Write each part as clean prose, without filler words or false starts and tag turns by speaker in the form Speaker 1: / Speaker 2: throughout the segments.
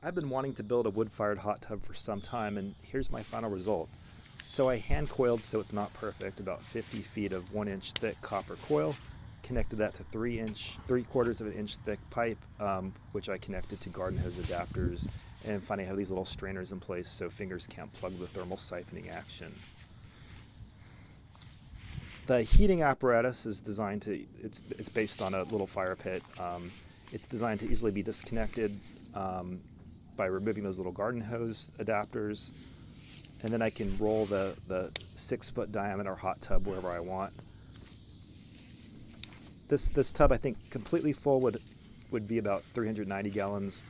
Speaker 1: I've been wanting to build a wood-fired hot tub for some time, and here's my final result. So I hand coiled, so it's not perfect, about 50 feet of 1-inch thick copper coil, connected that to 3/4 of an inch thick pipe, which I connected to garden hose adapters, and finally I have these little strainers in place so fingers can't plug the thermal siphoning action. The heating apparatus is designed to, it's based on a little fire pit. It's designed to easily be disconnected by removing those little garden hose adapters, and then I can roll the 6-foot diameter hot tub wherever I want. This tub, I think, completely full would be about 390 gallons.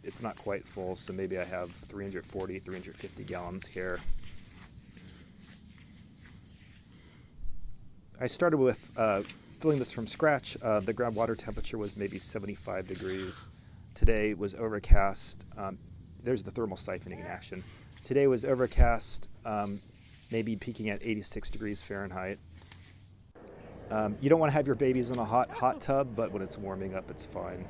Speaker 1: It's not quite full, so maybe I have 340, 350 gallons here. I started with filling this from scratch. The groundwater temperature was maybe 75 degrees. Today was overcast. There's the thermal siphoning in action. Today was overcast, maybe peaking at 86 degrees Fahrenheit. You don't want to have your babies in a hot tub, but when it's warming up, it's fine.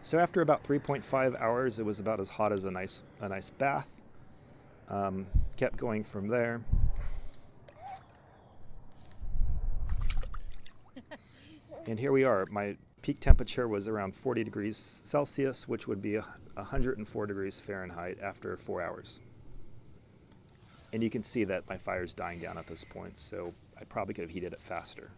Speaker 1: So after about 3.5 hours, it was about as hot as a nice bath. Kept going from there. And here we are. My peak temperature was around 40 degrees Celsius, which would be 104 degrees Fahrenheit after 4 hours. And you can see that my fire's dying down at this point, so I probably could have heated it faster.